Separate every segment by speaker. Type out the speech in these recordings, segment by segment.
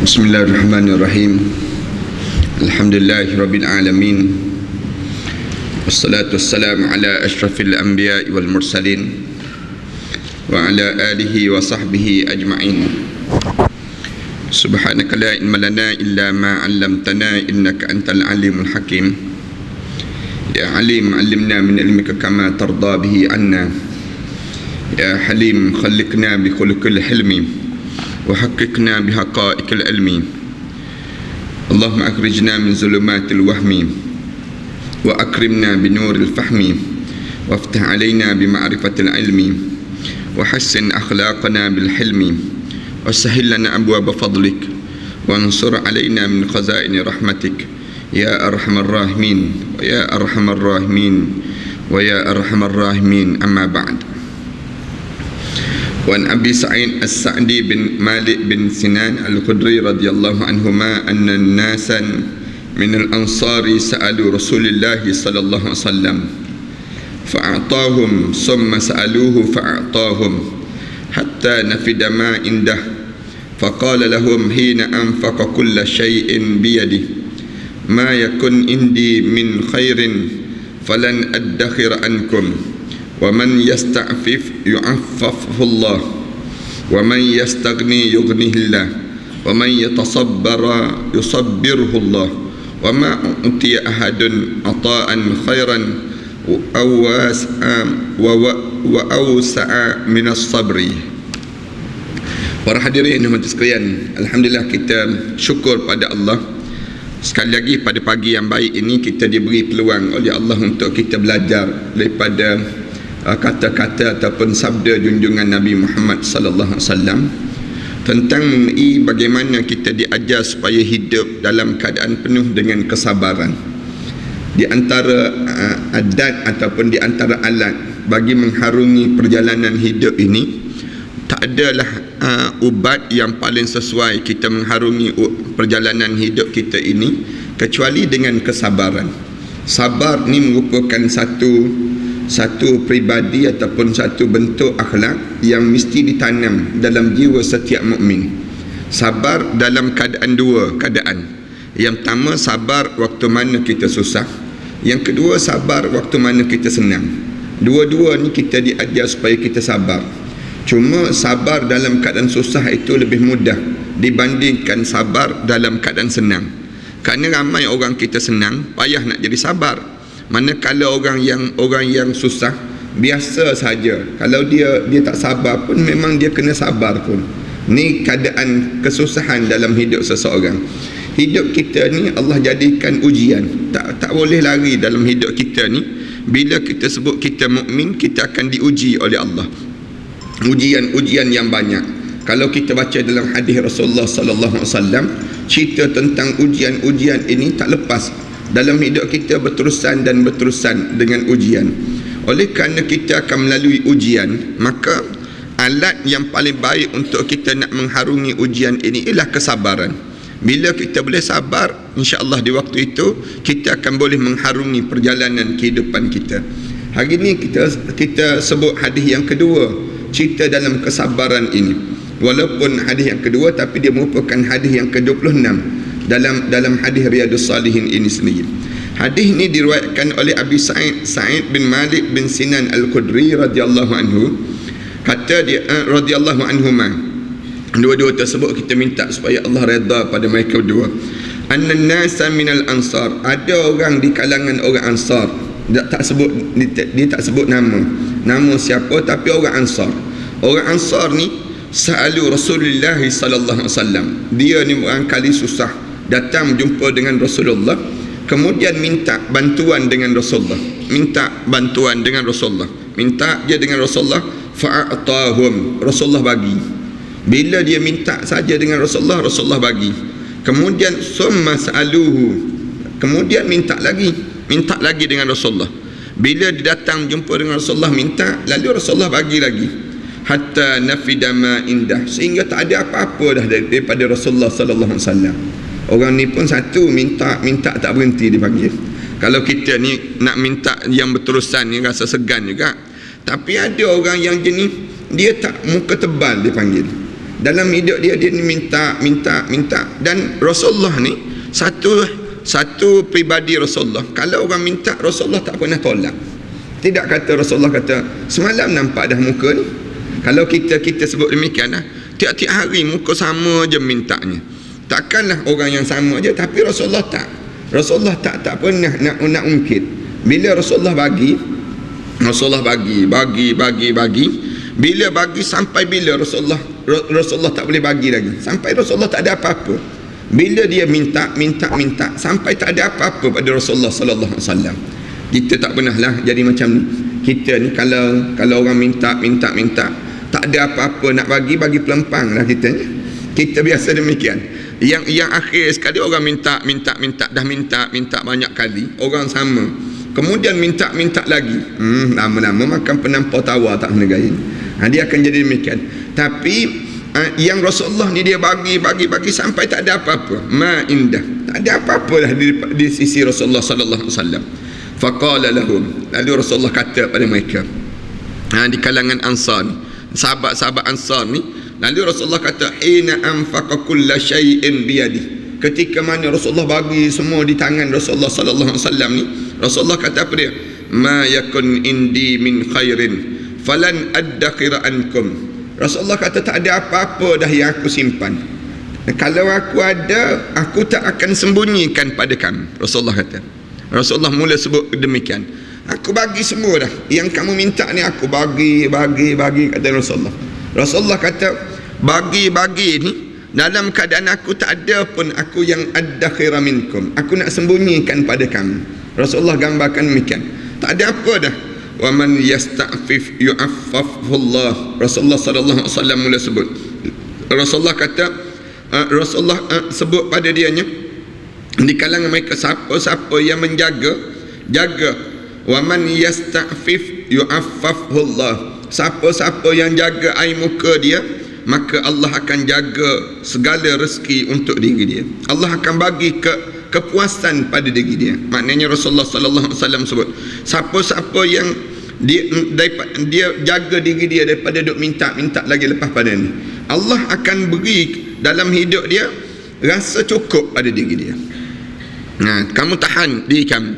Speaker 1: Bismillahirrahmanirrahim. Alhamdulillahirabbil alamin. Wassalatu wassalamu ala asyrafil anbiya'i wal mursalin wa ala alihi wa sahbihi ajma'in. Subhanaka la ilma lana illa ma 'allamtana innaka antal alimul hakim. Ya alim 'allimna min ilmika kama tarda bihi 'anna. Ya halim khalliqna bi khuluqil hilmi وحققنا بحقائق العلم اللهم أخرجنا من ظلمات الوهم وأكرمنا بنور الفهم وافتح علينا بمعرفة العلم وحسن أخلاقنا بالحلم وسهل لنا أبواب فضلك وانصر علينا من خزائن رحمتك يا أرحم الراحمين ويا أرحم الراحمين ويا أرحم الراحمين أما بعد. وعن أبي سعيد السعدي بن مالك بن سنان الخدري رضي الله عنهما أن الناسا من الأنصار سألوا رسول الله صلى الله عليه وسلم فأعطاهم ثم سألوه فأعطاهم حتى نفد ما عنده فقال لهم حين أنفق كل شيء بيده ما يكن عندي من خير فلن أدخر عنكم ومن يستعفف يعففه الله ومن يستغني يغنيه الله ومن يتصبر يصبره الله وما أعطي أحد عطاء خيرا وأوسع من الصبر. Para hadirin yang sekalian, alhamdulillah kita syukur pada Allah. Sekali lagi pada pagi yang baik ini kita diberi peluang oleh Allah untuk kita belajar daripada kata-kata ataupun sabda junjungan Nabi Muhammad sallallahu alaihi wasallam tentang mengenai bagaimana kita diajar supaya hidup dalam keadaan penuh dengan kesabaran. Di antara adat ataupun di antara alat bagi mengharungi perjalanan hidup ini, tak adalah ubat yang paling sesuai kita mengharungi perjalanan hidup kita ini kecuali dengan kesabaran. Sabar ni merupakan satu peribadi ataupun satu bentuk akhlak yang mesti ditanam dalam jiwa setiap mukmin. Sabar dalam keadaan dua keadaan. Yang pertama, sabar waktu mana kita susah. Yang kedua, sabar waktu mana kita senang. Dua-dua ni kita diajar supaya kita sabar. Cuma sabar dalam keadaan susah itu lebih mudah dibandingkan sabar dalam keadaan senang. Kerana ramai orang kita senang payah nak jadi sabar. Manakala orang yang susah biasa saja, kalau dia tak sabar pun memang dia kena sabar pun. Ni keadaan kesusahan dalam hidup seseorang. Hidup kita ni Allah jadikan ujian. Tak boleh lari dalam hidup kita ni. Bila kita sebut kita mukmin, kita akan diuji oleh Allah. Ujian-ujian yang banyak. Kalau kita baca dalam hadis Rasulullah sallallahu alaihi wasallam, cerita tentang ujian-ujian ini tak lepas dalam hidup kita, berterusan dengan ujian. Oleh kerana kita akan melalui ujian, maka alat yang paling baik untuk kita nak mengharungi ujian ini ialah kesabaran. Bila kita boleh sabar, insya-Allah di waktu itu kita akan boleh mengharungi perjalanan kehidupan kita. Hari ini kita sebut hadis yang kedua, cerita dalam kesabaran ini. Walaupun hadis yang kedua, tapi dia merupakan hadis yang ke-26 dalam hadis Riyadhus Salihin ini sendiri. Hadis ini diriwayatkan oleh Abi Sa'id bin Malik bin Sinan Al-Khudri radhiyallahu anhu. Kata dia radhiyallahu anhuma, dua-dua tersebut kita minta supaya Allah redha pada mereka berdua. Annan nasa minal ansar, ada orang di kalangan orang Ansar. Dia tak sebut nama siapa, tapi orang Ansar. Orang Ansar ni sa'alu Rasulullah sallallahu alaihi wasallam. Dia ni barangkali susah datang jumpa dengan Rasulullah, kemudian minta bantuan dengan Rasulullah, minta je dengan Rasulullah. Fa'atahum, Rasulullah bagi. Bila dia minta saja dengan Rasulullah, Rasulullah bagi. Kemudian summa sa'aluhu, kemudian minta lagi dengan Rasulullah. Bila dia datang jumpa dengan Rasulullah minta, lalu Rasulullah bagi lagi. Hatta nafida ma indah, sehingga tak ada apa-apa dah daripada Rasulullah sallallahu alaihi wasallam. Orang ni pun satu minta tak berhenti dipanggil. Kalau kita ni nak minta yang berterusan ni rasa segan juga. Tapi ada orang yang jenis dia tak muka tebal dipanggil. Dalam hidup dia ni minta. Dan Rasulullah ni satu pribadi Rasulullah, kalau orang minta Rasulullah tak pernah tolak. Tidak kata Rasulullah kata semalam nampak dah muka ni. Kalau kita sebut demikian lah, tiap-tiap hari muka sama je mintanya. Takkanlah orang yang sama je. Tapi Rasulullah tak pernah nak ungkit. Bila Rasulullah bagi, bila bagi sampai bila Rasulullah tak boleh bagi lagi, sampai Rasulullah tak ada apa-apa. Bila dia minta sampai tak ada apa-apa pada Rasulullah sallallahu alaihi wasallam. Kita tak pernahlah jadi macam ni. Kita ni kalau orang minta tak ada apa-apa nak bagi pelempang lah kita ni. Kita biasa demikian. Yang akhir sekali orang minta dah minta banyak kali, orang sama. Kemudian minta lagi. Lama-lama makan penampau tawar tak negara. Dia akan jadi demikian. Tapi yang Rasulullah ni dia bagi sampai tak ada apa-apa. Ma indah. Tak ada apa-apa dah di sisi Rasulullah sallallahu alaihi wasallam. Faqala lahum. Lalu Rasulullah kata pada mereka, di kalangan Ansar, sahabat-sahabat Ansar ni, lalu Rasulullah kata, hina anfaqa kulla syai'in biyadi. Ketika mana Rasulullah bagi semua di tangan Rasulullah sallallahu alaihi wasallam ni, Rasulullah kata apa dia? Ma yakun indi min khairin falan addakhira ankum. Rasulullah kata tak ada apa-apa dah yang aku simpan. Kalau aku ada, aku tak akan sembunyikan pada kamu. Rasulullah kata. Rasulullah mula sebut demikian. Aku bagi semua dah. Yang kamu minta ni aku bagi kata Rasulullah. Rasulullah kata bagi ni dalam keadaan aku tak ada pun aku yang addakhira minkum. Aku nak sembunyikan pada kamu. Rasulullah gambarkan demikian. Tak ada apa dah. Wa man yasta'fif yu'affafullah. Rasulullah sallallahu alaihi wasallam mula sebut. Rasulullah kata Rasulullah sebut pada dianya di kalangan mereka siapa yang menjaga wa man yasta'fif yu'affafullah. Siapa yang jaga air muka dia, maka Allah akan jaga segala rezeki untuk diri dia. Allah akan bagi kepuasan pada diri dia. Maknanya Rasulullah sallallahu alaihi wasallam sebut, siapa yang dia jaga diri dia daripada duk minta lagi lepas pada ni, Allah akan beri dalam hidup dia rasa cukup pada diri dia. Kamu tahan diri kamu.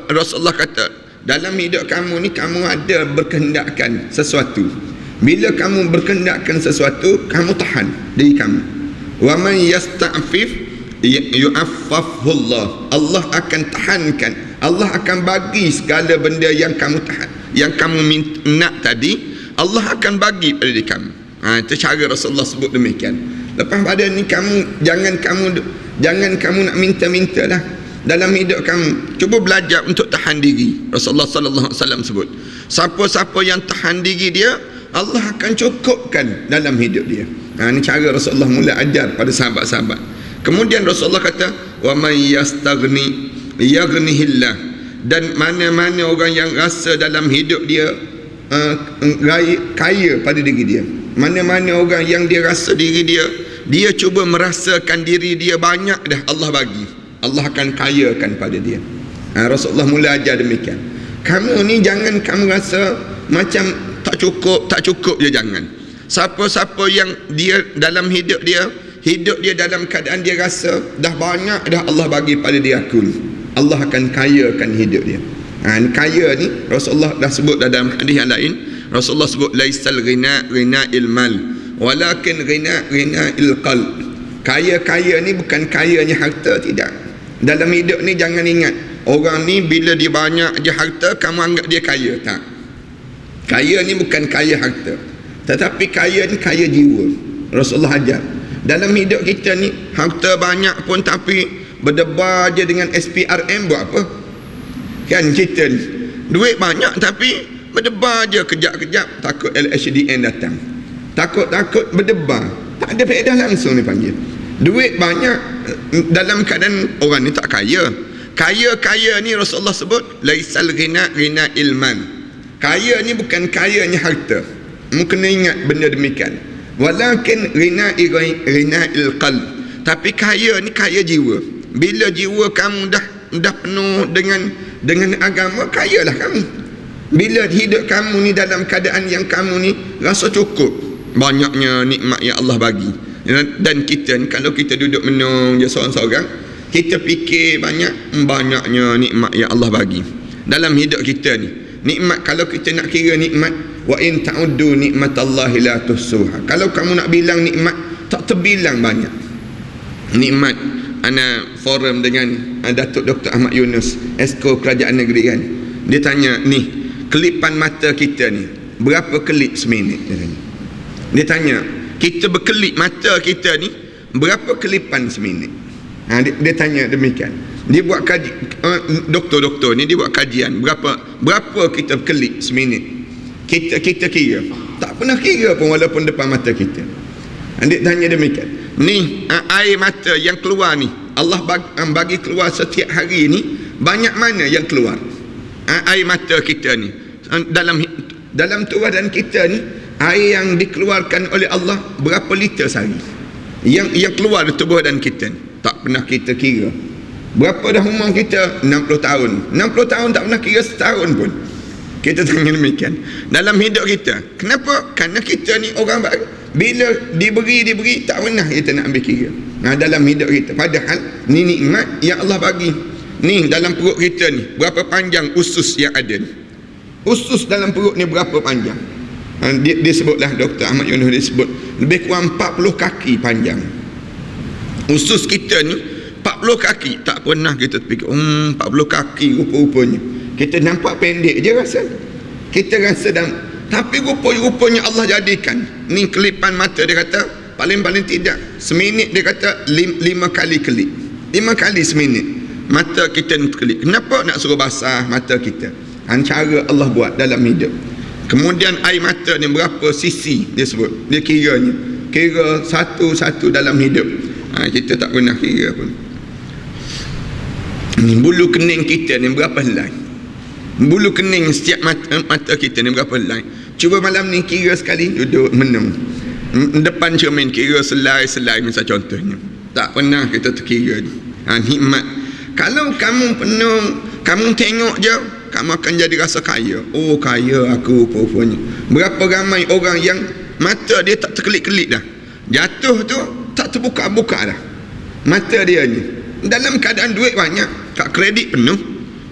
Speaker 1: Rasulullah kata, dalam hidup kamu ni kamu ada berkehendakkan sesuatu. Bila kamu berkehendakkan sesuatu, kamu tahan diri kamu. Wa man yasta'fif yu'affafullah. Allah akan tahankan. Allah akan bagi segala benda yang kamu tahan, yang kamu nak tadi, Allah akan bagi pada diri kamu. Itu cara Rasulullah sebut demikian. Lepas pada ni jangan kamu nak minta lah dalam hidup kamu. Cuba belajar untuk tahan diri. Rasulullah sallallahu alaihi wasallam sebut, siapa yang tahan diri dia, Allah akan cukupkan dalam hidup dia. Ini cara Rasulullah mula ajar pada sahabat-sahabat. Kemudian Rasulullah kata, wa man yastaghni yaghnihillah. Dan mana-mana orang yang rasa dalam hidup dia kaya pada diri dia, mana-mana orang yang dia rasa diri dia cuba merasakan diri dia banyak dah Allah bagi, Allah akan kayakan pada dia. Rasulullah mula ajar demikian. Kamu ni jangan kamu rasa macam tak cukup je, jangan. Siapa-siapa yang dia dalam hidup dia dalam keadaan dia rasa dah banyak dah Allah bagi pada dia, aku ni Allah akan kayakan hidup dia. Kaya ni Rasulullah dah sebut dalam hadis yang lain. Rasulullah sebut laisal ghina'il mal walakin ghina'il qalb. Kaya ni bukan kayanya harta, tidak. Dalam hidup ni jangan ingat orang ni bila dia banyak je harta kamu anggap dia kaya. Tak. Kaya ni bukan kaya harta, tetapi kaya ni kaya jiwa. Rasulullah ajar dalam hidup kita ni harta banyak pun tapi berdebar je dengan SPRM, buat apa? Kan kita ni duit banyak tapi berdebar je, kejap-kejap takut LHDN datang, takut berdebar, tak ada faedah langsung ni panggil. Duit banyak dalam keadaan orang ni tak kaya. Kaya ni Rasulullah sebut laisal ghina ilman. Kaya ni bukan kayanya harta. Mungkin ingat benda demikian. Walakin ghina'il qalb. Tapi kaya ni kaya jiwa. Bila jiwa kamu dah penuh dengan agama, kayalah kamu. Bila hidup kamu ni dalam keadaan yang kamu ni rasa cukup, banyaknya nikmat yang Allah bagi. Dan kita ni kalau kita duduk menung je seorang-seorang, kita fikir banyaknya nikmat yang Allah bagi dalam hidup kita ni. Nikmat, kalau kita nak kira nikmat, wa in ta'uddu nikmatallahi la tuhsuha. Kalau kamu nak bilang nikmat, tak terbilang banyak nikmat. Ana forum dengan Datuk Dr. Ahmad Yunus, Esko Kerajaan Negeri kan. Dia tanya, ni kelipan mata kita ni berapa kelip seminit? Dia tanya, kita berkelip mata kita ni berapa kelipan seminit? Dia tanya demikian. Dia buat kaji, doktor ni dia buat kajian berapa kita berkelip seminit. Kita kira, tak pernah kira pun walaupun depan mata kita. Dia tanya demikian. Ni air mata yang keluar ni, Allah bagi keluar setiap hari ni, banyak mana yang keluar air mata kita ni dalam tubuh badan kita ni. Air yang dikeluarkan oleh Allah berapa liter sehari yang keluar dari tubuh badan kita ni? Tak pernah kita kira. Berapa dah umur kita? 60 tahun. 60 tahun tak pernah kira setahun pun. Kita tanya demikian dalam hidup kita. Kenapa? Kerana kita ni orang baru, bila diberi tak pernah kita nak ambil kira dalam hidup kita. Padahal ni nikmat yang Allah bagi. Ni dalam perut kita ni berapa panjang usus yang ada ni? Usus dalam perut ni berapa panjang? Dia sebutlah, Dr. Ahmad Yunus dia sebut lebih kurang 40 kaki panjang usus kita ni. 40 kaki. Tak pernah kita fikir 40 kaki rupa-rupanya. Kita nampak pendek je rasa. Kita rasa tapi rupa-rupanya Allah jadikan. Ni kelipan mata, dia kata paling-paling tidak seminit, dia kata 5 kali kelip. 5 kali seminit mata kita ni kelip. Kenapa nak suruh basah mata kita? Cara Allah buat dalam hidup. Kemudian air mata ni berapa sisi dia sebut. Dia kira satu-satu dalam hidup. Kita tak pernah kira pun. Bulu kening kita ni berapa helai? Bulu kening setiap mata kita ni berapa helai? Cuba malam ni kira sekali, duduk menung depan cermin, kira selai-selai misal contohnya. Tak pernah kita terkira ni. Nikmat. Kalau kamu penung, kamu tengok je, kamu akan jadi rasa kaya. Oh, kaya aku rupanya. Berapa ramai orang yang mata dia tak terkelip-kelip dah, jatuh tu tak terbuka-buka dah mata dia ni, dalam keadaan duit banyak, kad kredit penuh,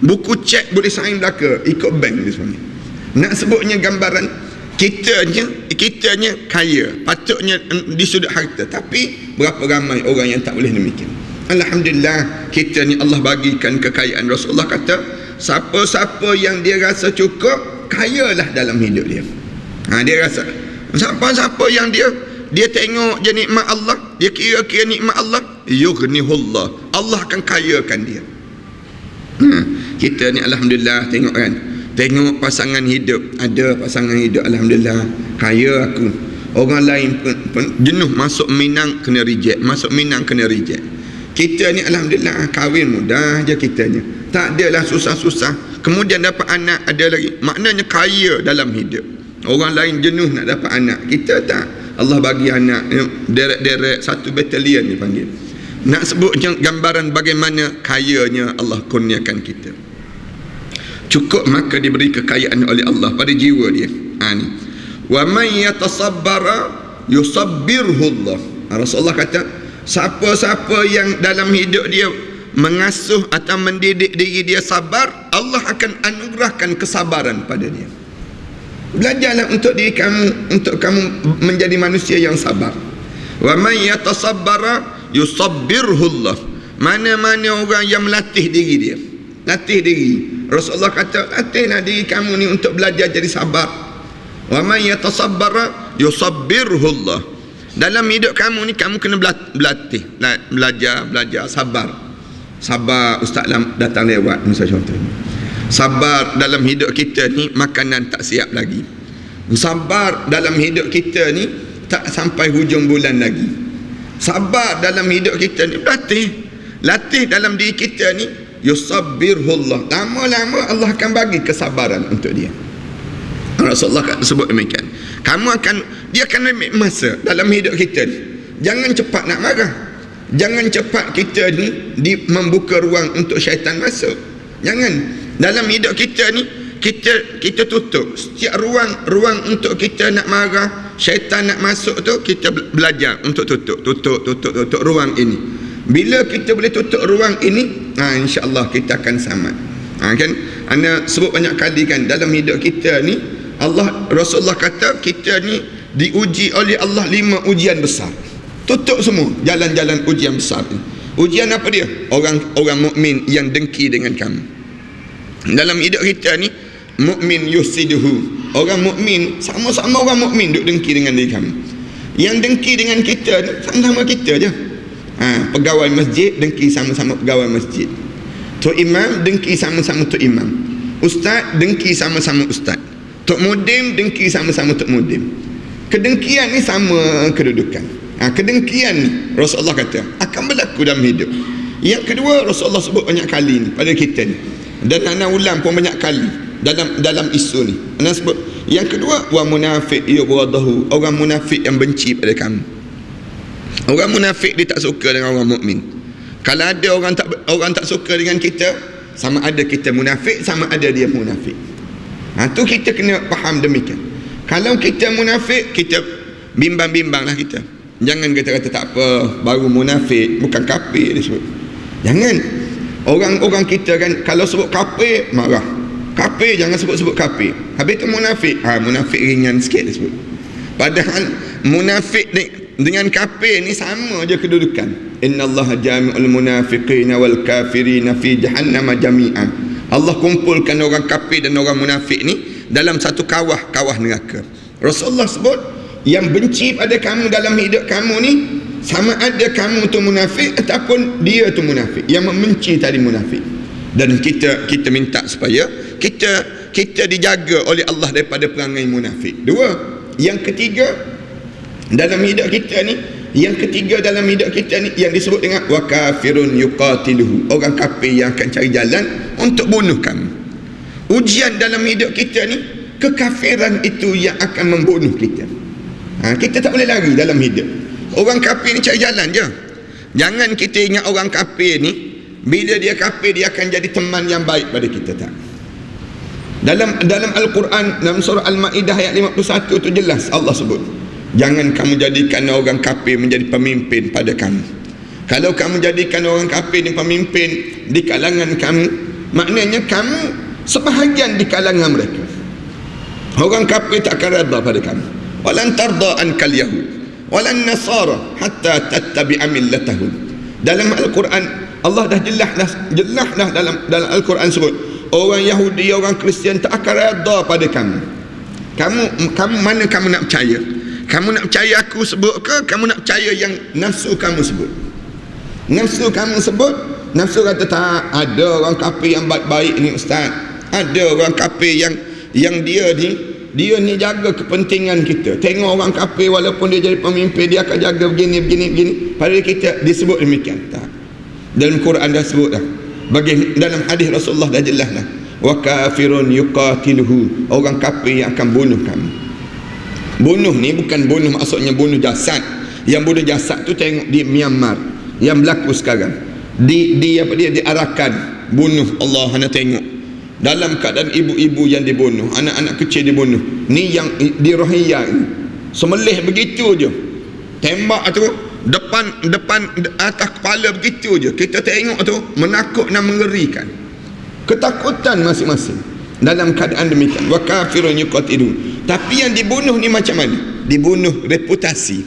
Speaker 1: buku cek boleh sign belaka, ikut bank dia sebenarnya. Nak sebutnya gambaran kitanya kaya, patutnya di sudut harta, tapi berapa ramai orang yang tak boleh demikian. Alhamdulillah, kita ni Allah bagikan kekayaan. Rasulullah kata, siapa-siapa yang dia rasa cukup, kayalah dalam hidup dia. Dia rasa, siapa-siapa yang dia tengok je nikmat Allah, dia kira-kira nikmat Allah, yughnihullah, Allah akan kayakan dia. Kita ni alhamdulillah, tengok kan, tengok pasangan hidup, ada pasangan hidup alhamdulillah, kaya aku. Orang lain pun jenuh, masuk Minang kena reject, masuk Minang kena reject. Kita ni alhamdulillah kahwin mudah je kitanya, tak adalah susah-susah, kemudian dapat anak ada lagi, maknanya kaya dalam hidup. Orang lain jenuh nak dapat anak, kita tak. Allah bagi anak derek-derek, 1 batalion dia panggil. Nak sebut gambaran bagaimana kayanya Allah kurniakan kita. Cukup maka diberi kekayaan oleh Allah pada jiwa dia. Ni wa man yatasabbara yusabbirhu Allah. Rasulullah kata, siapa-siapa yang dalam hidup dia mengasuh atau mendidik diri dia sabar, Allah akan anugerahkan kesabaran pada dia. Belajarlah untuk diri kamu, untuk kamu menjadi manusia yang sabar. Wa man yatasabbara yusabbirhu Allah. Mana-mana orang yang melatih diri dia, latih diri, Rasulullah kata, latihlah diri kamu ni untuk belajar jadi sabar. Wa man yatasabbara yusabbirhu Allah. Dalam hidup kamu ni, kamu kena berlatih, belajar sabar. Sabar, ustaz datang lewat misalnya contohnya. Sabar dalam hidup kita ni, makanan tak siap lagi. Sabar dalam hidup kita ni, tak sampai hujung bulan lagi. Sabar dalam hidup kita ni, latih dalam diri kita ni, yusabbirhullah. Lama-lama Allah akan bagi kesabaran untuk dia. Rasulullah sebut demikian. Dia akan ambil masa dalam hidup kita ni. Jangan cepat nak marah, jangan cepat kita ni membuka ruang untuk syaitan masuk. Jangan. Dalam hidup kita ni, kita tutup setiap ruang untuk kita nak marah, syaitan nak masuk tu, kita belajar untuk tutup ruang ini. Bila kita boleh tutup ruang ini, insya-Allah kita akan selamat. Kan ana sebut banyak kali kan, dalam hidup kita ni Rasulullah kata kita ni diuji oleh Allah 5 ujian besar. Tutup semua jalan-jalan ujian besar ni. Ujian apa dia? Orang mukmin yang dengki dengan kamu. Dalam hidup kita ni, mukmin yusiduhu, orang mukmin, sama-sama orang mukmin duk dengki dengan diri kamu. Yang dengki dengan kita ni sama-sama kita je. Pegawai masjid dengki sama-sama pegawai masjid. Tok imam dengki sama-sama tok imam. Ustaz dengki sama-sama ustaz. Tok mudim dengki sama-sama tok mudim. Kedengkian ni sama kedudukan. Kedengkian ni Rasulullah kata akan berlaku dalam hidup. Yang kedua, Rasulullah sebut banyak kali ni pada kita ni, dan ana ulang pun banyak kali dalam isu ni. Ana sebut yang kedua, wa munafiq yubghadahu, orang munafik yang benci pada kamu. Orang munafik dia tak suka dengan orang mukmin. Kalau ada orang tak suka dengan kita, sama ada kita munafik, sama ada dia munafik. Tu kita kena faham demikian. Kalau kita munafik, kita bimbang-bimbanglah kita. Jangan kata-kata tak apa, baru munafik, bukan kafir disebut. Jangan. Orang kita kan kalau sebut kafir marah. Kafir jangan sebut kafir. Habis tu munafik. Munafik ringan sikit disebut. Padahal munafik dengan kafir ni sama je kedudukan. Innallaha jami'ul munafiqina wal kafirina fi jahannam jami'an. Allah kumpulkan orang kafir dan orang munafik ni dalam satu kawah neraka. Rasulullah sebut yang benci pada kamu dalam hidup kamu ni, sama ada kamu tu munafik ataupun dia tu munafik. Yang membenci tadi munafik. Dan kita minta supaya kita dijaga oleh Allah daripada perangai munafik. 2. Yang ketiga dalam hidup kita ni, yang disebut dengan wa kafirun yuqatiluhu, orang kafir yang akan cari jalan untuk bunuh kamu. Ujian dalam hidup kita ni, kekafiran itu yang akan membunuh kita. Kita tak boleh lari dalam hidup. Orang kafir ni cari jalan je. Jangan kita ingat orang kafir ni, bila dia kafir dia akan jadi teman yang baik pada kita, tak. Dalam Al-Quran, dalam surah Al-Ma'idah ayat 51 tu jelas Allah sebut, jangan kamu jadikan orang kafir menjadi pemimpin pada kamu. Kalau kamu jadikan orang kafir ni pemimpin di kalangan kamu, maknanya kamu sebahagian di kalangan mereka. Orang kafir tak akan redha pada kamu. Walan tarda ankal yahud walan nasara hatta tattabi'a millatahum. Dalam Al-Quran Allah dah jelas dah dalam Al-Quran sebut, orang Yahudi, orang Kristian tak akan redha pada kamu. Kamu mana kamu nak percaya? Kamu nak percaya aku sebut ke kamu nak percaya yang nafsu kamu sebut? Nafsu kamu sebut, nafsu kata tak, ada orang kafir yang baik-baik ni ustaz. Ada orang kafir yang dia ni jaga kepentingan kita. Tengok orang kafir walaupun dia jadi pemimpin, dia akan jaga begini. Padahal kita disebut demikian. Tak. Dalam Quran dah sebut dah. Dalam hadis Rasulullah dah jelas dah. Wa kafirun yuqatiluhu, orang kafir yang akan bunuh kamu. Bunuh ni bukan bunuh maksudnya bunuh jasad. Yang bunuh jasad tu tengok di Myanmar yang berlaku sekarang. Diarahkan bunuh, Allah hanya tengok. Dalam keadaan ibu-ibu yang dibunuh, anak-anak kecil dibunuh. Ni yang di Rohingya ni. Semelih begitu je. Tembak tu depan atas kepala begitu je. Kita tengok tu menakut dan mengerikan. Ketakutan masing-masing dalam keadaan demikian. Wa kafirun yuqatilu. Tapi yang dibunuh ni macam mana? Dibunuh reputasi.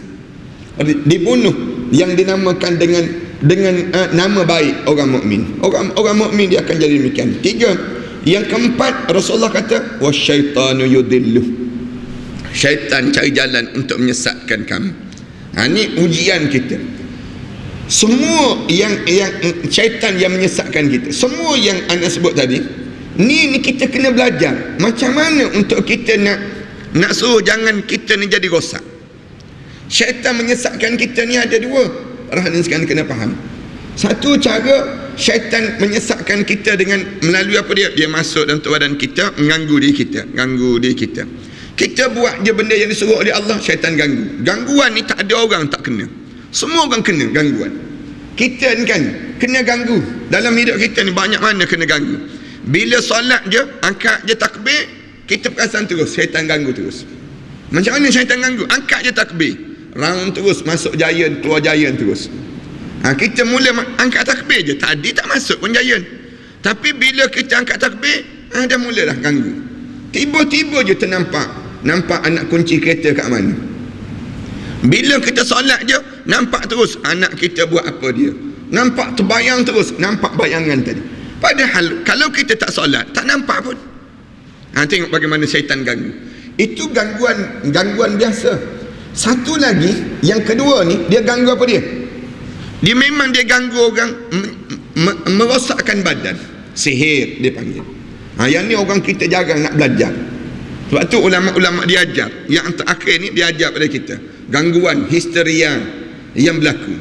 Speaker 1: Dibunuh yang dinamakan dengan nama baik orang mukmin. Orang mukmin dia akan jadi demikian. 3. Yang keempat, Rasulullah kata wasyaitanu yudillu, syaitan cari jalan untuk menyesatkan kamu. Ini ujian kita. Semua yang syaitan yang menyesatkan kita, semua yang anda sebut tadi, ni kita kena belajar macam mana untuk kita nak suruh jangan kita ni jadi rosak. Syaitan menyesatkan kita ni ada 2. Para hadirin sekalian kena faham. Satu cara syaitan menyesatkan kita dengan melalui apa dia? Dia masuk dalam badan kita, mengganggu diri kita. Kita buat je benda yang disuruh oleh Allah, syaitan ganggu. Gangguan ni tak ada orang tak kena. Semua orang kena gangguan. Kita ni kan kena ganggu. Dalam hidup kita ni banyak mana kena ganggu. Bila solat je, angkat je takbir, kita perasan terus syaitan ganggu terus. Macam mana syaitan ganggu? Angkat je takbir, round terus, masuk giant, keluar giant terus. Kita mula angkat takbir je, tadi tak masuk pun giant. Tapi bila kita angkat takbir, dah mulalah ganggu. Tiba-tiba je ternampak anak kunci kereta kat mana. Bila kita solat je, nampak terus anak kita buat apa dia. Nampak terbayang terus, nampak bayangan tadi. Padahal kalau kita tak solat, tak nampak pun. Tengok bagaimana syaitan ganggu. Itu gangguan biasa. Satu lagi, yang kedua ni, dia ganggu apa dia? Dia memang dia ganggu orang, merosakkan badan. Sihir dia panggil. Yang ni orang kita jarang nak belajar. Sebab tu ulama-ulama dia ajar. Yang terakhir ni dia ajar pada kita. Gangguan histeria yang berlaku.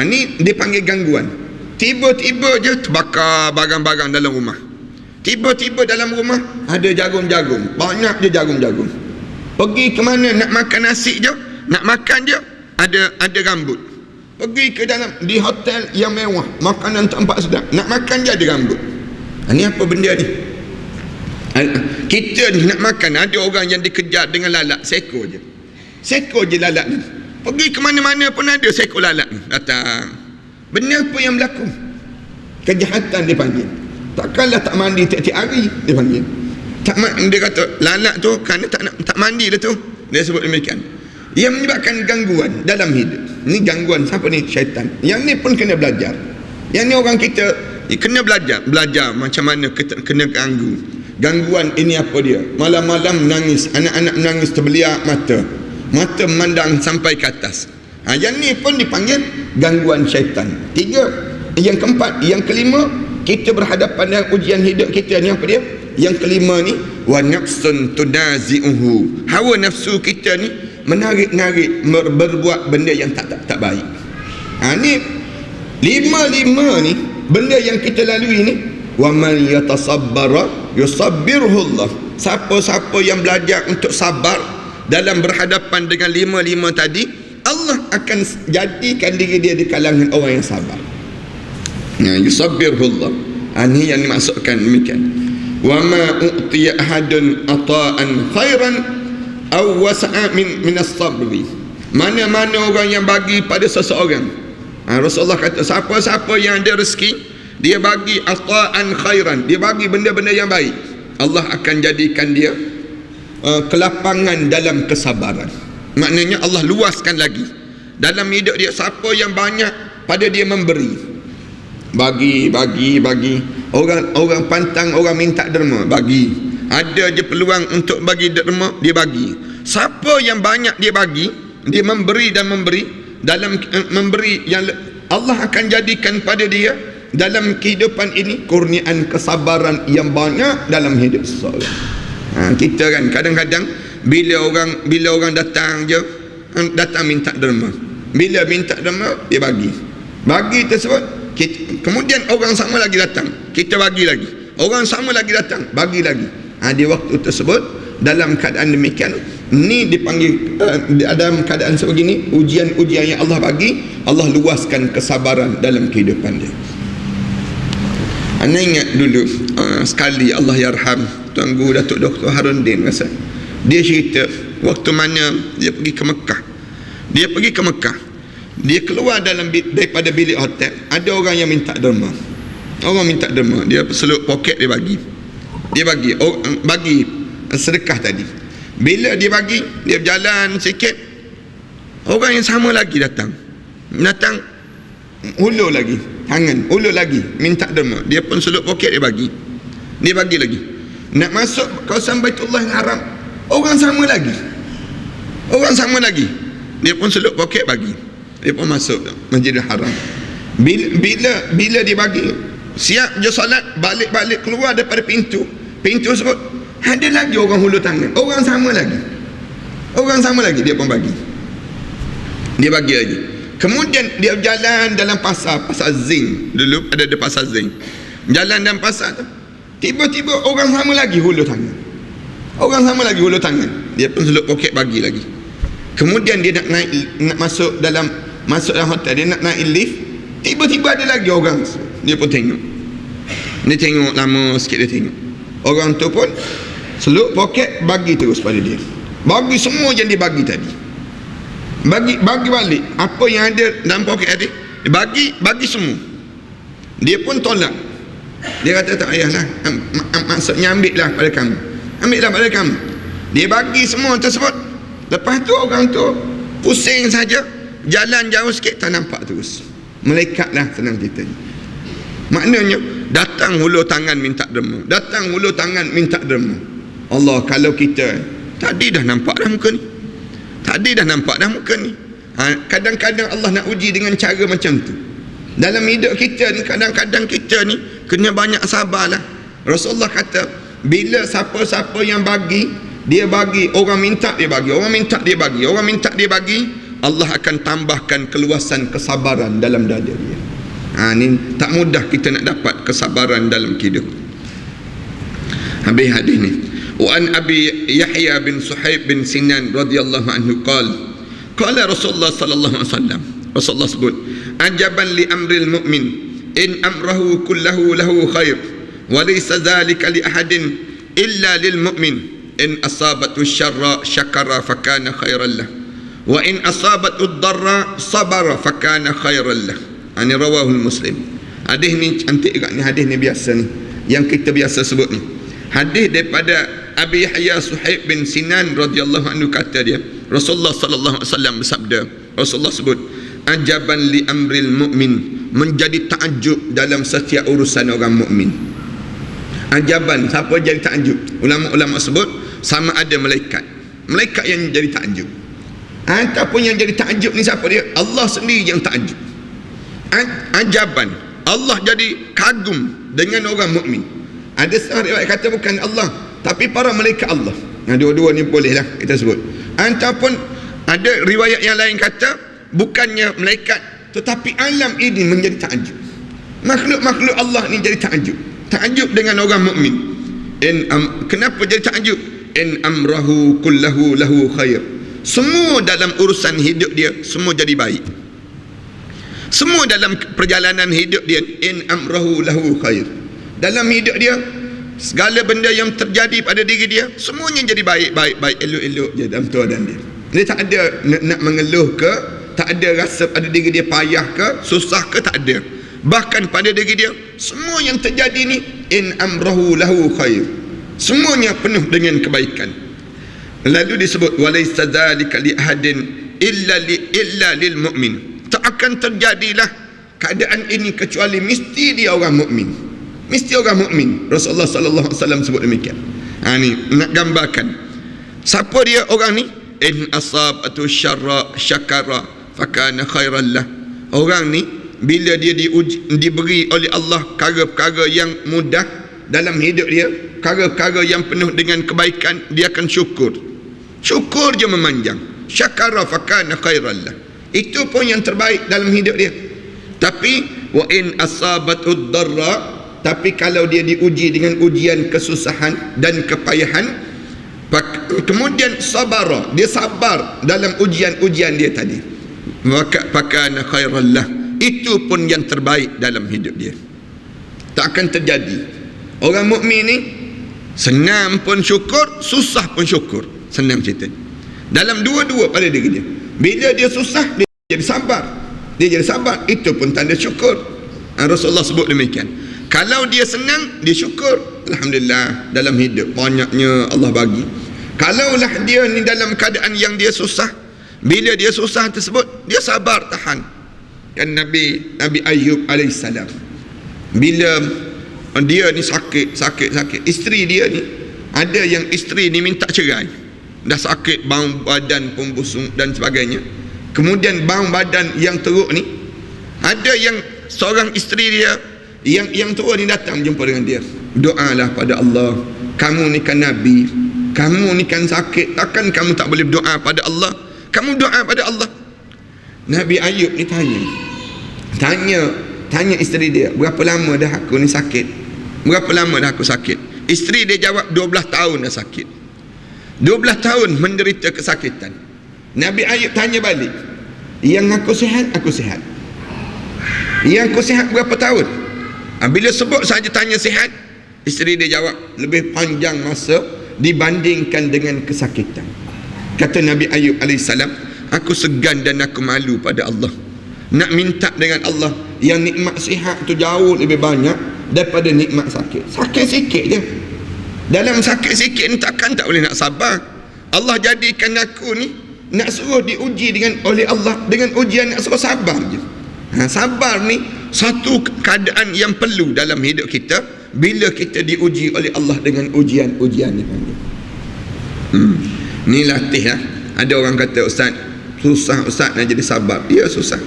Speaker 1: Ni dia panggil gangguan. Tiba-tiba je terbakar barang-barang dalam rumah. Tiba-tiba dalam rumah ada jagung-jagung. Banyak je jagung-jagung. Pergi ke mana nak makan nasi je, nak makan je, ada rambut. Pergi ke dalam, di hotel yang mewah, makanan tempat sedap, nak makan je ada rambut. Ni apa benda ni? Kita ni nak makan, ada orang yang dikejar dengan lalat, seekor je lalat ni. Pergi ke mana-mana pun ada seekor lalat ni datang. Benda apa yang berlaku? Kejahatan dia panggil. Takkanlah tak mandi tiap-tiap hari, dia panggil. Dia kata lalat tu kerana tak mandi dah tu, dia sebut demikian. Yang menyebabkan gangguan dalam hidup. Ni gangguan siapa ni? Syaitan. Yang ni pun kena belajar. Yang ni orang kita kena belajar macam mana kita kena ganggu. Gangguan ini apa dia? Malam-malam menangis, anak-anak menangis terbeliak mata memandang sampai ke atas. Yang ni pun dipanggil gangguan syaitan. 3. Yang keempat, yang kelima, kita berhadapan dengan ujian hidup kita ni apa dia? Yang kelima ni, wa nafsun tunazi'uhu. Hawa nafsu kita ni menarik-narik berbuat benda yang tak baik. Ni lima ni benda yang kita lalui ni. Wa man yatasabbara yusabbirullah. Siapa-siapa yang belajar untuk sabar dalam berhadapan dengan lima tadi, Allah akan jadikan diri dia di kalangan orang yang sabar. Yusabbirullah. Ini yang dimaksudkan demikian. Wa ma u'tiya ahadun ata'an khairan aw wasa'a min as-sabri. Mana-mana orang yang bagi pada seseorang, Rasulullah kata siapa-siapa yang ada rezeki, dia bagi ata'an khairan, dia bagi benda-benda yang baik, Allah akan jadikan dia kelapangan dalam kesabaran. Maknanya Allah luaskan lagi dalam hidup dia. Siapa yang banyak pada dia memberi, bagi. Orang pantang, orang minta derma, bagi. Ada je peluang untuk bagi derma, dia bagi. Siapa yang banyak dia bagi, dia memberi dan memberi, dalam memberi yang Allah akan jadikan pada dia dalam kehidupan ini kurniaan kesabaran yang banyak dalam hidup seseorang. Kita kan kadang-kadang bila orang datang je, datang minta derma, bila minta derma dia bagi tersebut. Kemudian orang sama lagi datang, kita bagi lagi. Orang sama lagi datang, bagi lagi. Di waktu tersebut, dalam keadaan demikian, ni dipanggil dalam keadaan sebegini, ujian-ujian yang Allah bagi, Allah luaskan kesabaran dalam kehidupan dia. Anda ingat dulu sekali Allah yarham Tuan Guru Datuk Dr. Haruddin masa dia cerita waktu mana dia pergi ke Mekah. Dia keluar daripada bilik hotel, ada orang yang minta derma. Dia seluruh poket dia bagi sedekah tadi. Bila dia bagi, dia berjalan sikit, orang yang sama lagi datang hulur lagi minta derma. Dia pun seluruh poket dia bagi lagi. Nak masuk kawasan Baitullah yang haram, orang sama lagi dia pun seluruh poket bagi. Dia pun masuk Masjidil Haram. Bila dia bagi, siap je solat, balik keluar daripada pintu tersebut, ada lagi orang hulur tangan, orang sama lagi dia pun bagi lagi. Kemudian dia berjalan dalam pasar Zing. Dulu ada pasar Zing, jalan dalam pasar tu, tiba-tiba orang sama lagi hulur tangan, dia pun seluruh poket bagi lagi. Kemudian dia nak masuk dalam hotel, dia nak naik lift, tiba-tiba ada lagi orang, dia pun tengok. Dia tengok lama sikit, dia tengok orang tu pun seluk poket bagi terus pada dia, bagi semua yang dia bagi tadi, bagi balik apa yang ada dalam poket tadi, dia bagi semua. Dia pun tolak, dia kata tak payahlah, maksudnya ambillah pada kamu. Dia bagi semua tersebut. Lepas tu orang tu pusing saja, jalan jauh sikit tak nampak terus. Malaikatlah senang cerita ni. Maknanya datang hulur tangan minta derma, datang hulur tangan minta derma. Allah, kalau kita tadi dah nampak dah muka ni, kadang-kadang Allah nak uji dengan cara macam tu. Dalam hidup kita ni, kadang-kadang kita ni kena banyak sabarlah. Rasulullah kata, bila siapa-siapa yang bagi, dia bagi, orang minta dia bagi, orang minta dia bagi, orang minta dia bagi, Allah akan tambahkan keluasan kesabaran dalam dada dia. Ni tak mudah kita nak dapat kesabaran dalam kehidupan. Habis hadis ni. Wa an Abi Yahya bin Suhaib bin Sinan radhiyallahu anhu qala Rasulullah sallallahu alaihi wasallam, Rasulullah sebut, ajaban li amril mu'min in amrahu kullahu lahu khair wa laysa dhalika li ahadin illa lil mu'min in asabatu syarra syakara fakana khairan lah wa in asabatu dharra sabara fakana khairan lah. Ini rawahul Muslim. Hadis ni cantik juga ni, hadis ni biasa ni yang kita biasa sebut ni. Hadis daripada Abi Yahya Suhaib bin Sinan radhiyallahu anhu, kata dia, Rasulullah sallallahu alaihi wasallam bersabda, Rasulullah sebut, ajaban li amril mu'min, menjadi takjub dalam setiap urusan orang mukmin. Ajaban, siapa jadi takjub? Ulama-ulama sebut sama ada malaikat yang jadi takjub, ataupun yang jadi takjub ni siapa dia? Allah sendiri yang takjub. Ajaban, Allah jadi kagum dengan orang mukmin. Ada setengah riwayat kata bukan Allah, tapi para malaikat Allah. Dua-dua ni boleh lah kita sebut. Ataupun ada riwayat yang lain kata bukannya malaikat, tetapi alam ini menjadi takjub. Makhluk-makhluk Allah ni jadi takjub dengan orang mukmin. Kenapa jadi takjub? In amrahu kullahu lahu khair. Semua dalam urusan hidup dia semua jadi baik. Semua dalam perjalanan hidup dia, in amrahu lahu khair. Dalam hidup dia, segala benda yang terjadi pada diri dia, semuanya jadi baik, elok-elok je dalam keadaan dia. Dia tak ada nak mengeluh ke, tak ada rasa pada diri dia payah ke, susah ke, tak ada. Bahkan pada diri dia, semua yang terjadi ni, in amrahu lahu khair. Semuanya penuh dengan kebaikan. Lalu disebut, walaysa dzalika li ahadin illa lil mu'min. Tak akan terjadilah keadaan ini kecuali mesti dia orang mukmin. Mesti orang mukmin. Rasulullah sallallahu alaihi wasallam sebut demikian. Ni nak gambarkan siapa dia orang ni. In asabatu syarra syakara fakana khairan lah. Orang ni bila dia diberi oleh Allah perkara-perkara yang mudah dalam hidup dia, perkara-perkara yang penuh dengan kebaikan, dia akan syukur je memanjang. Syakara fakana khairan lah. Itu pun yang terbaik dalam hidup dia. Tapi wa in asabatud darra, tapi kalau dia diuji dengan ujian kesusahan dan kepayahan, kemudian sabara, dia sabar dalam ujian-ujian dia tadi, maka fakana khairan lah. Itu pun yang terbaik dalam hidup dia. Tak akan terjadi. Orang mukmin ni senang pun syukur, susah pun syukur. Senang cerita. Dalam dua-dua pada diri dia. Bila dia susah, dia jadi sabar. Itu pun tanda syukur. Rasulullah sebut demikian. Kalau dia senang, dia syukur, alhamdulillah, dalam hidup banyaknya Allah bagi. Kalaulah dia ni dalam keadaan yang dia susah, bila dia susah tersebut, dia sabar, tahan. Kan Nabi Ayub alaihissalam, bila dia ni sakit, isteri dia ni, ada yang isteri ni minta cerai, dah sakit, bau badan pun busung dan sebagainya. Kemudian bau badan yang teruk ni, ada yang seorang isteri dia yang tua ni datang jumpa dengan dia, doalah pada Allah, kamu ni kan Nabi, kamu ni kan sakit, takkan kamu tak boleh berdoa pada Allah? Kamu doa pada Allah. Nabi Ayub ni tanya isteri dia, berapa lama dah aku ni sakit? Berapa lama dah aku sakit? Isteri dia jawab, 12 tahun dah sakit. 12 tahun menderita kesakitan. Nabi Ayub tanya balik, yang aku sihat, Yang aku sihat berapa tahun? Bila sebut saja tanya sihat, isteri dia jawab lebih panjang masa dibandingkan dengan kesakitan. Kata Nabi Ayub AS, aku segan dan aku malu pada Allah. Nak minta dengan Allah yang nikmat sihat tu jauh lebih banyak daripada nikmat sakit. Sakit sikit je. Dalam sakit sikit ni tak boleh nak sabar. Allah jadikan aku ni nak suruh diuji oleh Allah dengan ujian nak suruh sabar je. Sabar ni satu keadaan yang perlu dalam hidup kita bila kita diuji oleh Allah dengan ujian-ujian ni. Ni latih lah. Ada orang kata, ustaz, susah ustaz nak jadi sabar. Ya, susah.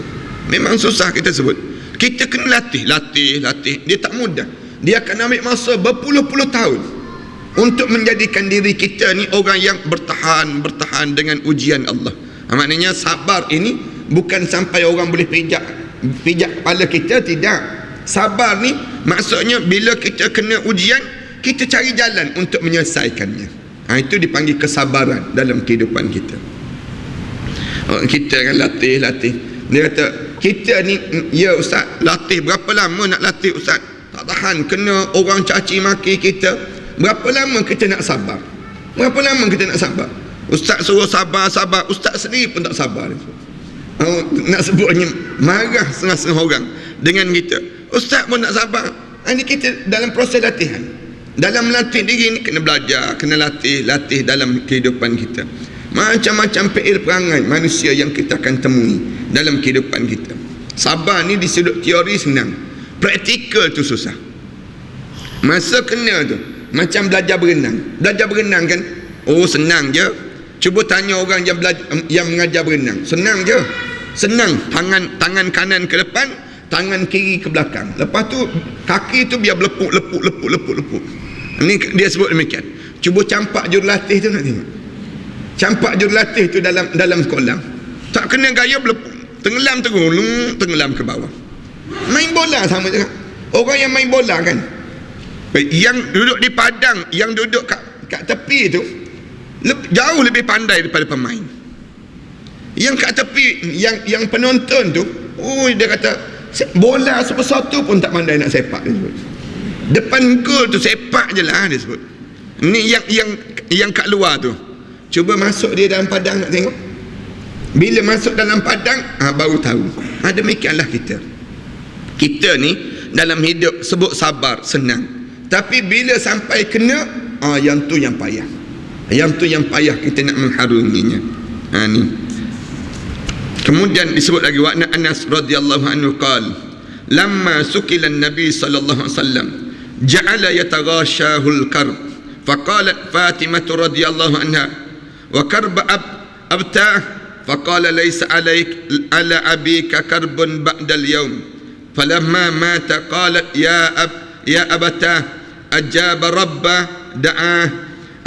Speaker 1: Memang susah kita sebut. Kita kena latih. Dia tak mudah. Dia akan ambil masa berpuluh-puluh tahun untuk menjadikan diri kita ni orang yang bertahan dengan ujian Allah. Maknanya sabar ini bukan sampai orang boleh pijak kepala kita, tidak. Sabar ni maksudnya bila kita kena ujian, kita cari jalan untuk menyelesaikannya. Itu dipanggil kesabaran dalam kehidupan kita. Kita kan latih. Dia kata, kita ni, ya ustaz, latih berapa lama nak latih ustaz? Tak tahan, kena orang caci maki kita. Berapa lama kita nak sabar? Ustaz suruh sabar. Ustaz sendiri pun tak sabar. Nak sebutnya marah setengah orang dengan kita. Ustaz pun tak sabar. Ini kita dalam proses latihan. Dalam latih diri ni kena belajar, kena latih dalam kehidupan kita. Macam-macam PR perangai manusia yang kita akan temui dalam kehidupan kita. Sabar ni di sudut teori senang, praktikal tu susah. Masa kena tu macam belajar berenang kan, senang je. Cuba tanya orang yang mengajar berenang, senang je. Tangan kanan ke depan, tangan kiri ke belakang. Lepas tu kaki tu biar lepuk. Ini dia sebut demikian. Cuba campak jurulatih tu, nak tengok. Campak jurulatih tu dalam kolam. Tak kena gaya berlepuk. Tenggelam ke bawah. Main bola sama je. Orang yang main bola kan, yang duduk di padang, yang duduk kat tepi tu jauh lebih pandai daripada pemain. Yang kat tepi, yang penonton tu, dia kata bola sebesar tu pun tak pandai nak sepak, dia sebut. Depan gol tu sepak je lah, dia sebut. Ni yang kat luar tu. Cuba masuk dia dalam padang, nak tengok. Bila masuk dalam padang, baru tahu. Demikianlah kita ni dalam hidup sebut sabar senang, tapi bila sampai kena, yang tu yang payah. Kita nak mengharunginya. Ni. Kemudian disebut lagi, wa Anas radhiyallahu anhu qala lamma sukila an-nabi sallallahu alaihi wasallam ja'ala yataghashahu al-karb faqalat Fatimah radhiyallahu anha wa karb abtah faqala laysa alayk ala abika karbun ba'da al-yawm falamma mata qalat ya abtah ajaba rabba da'ah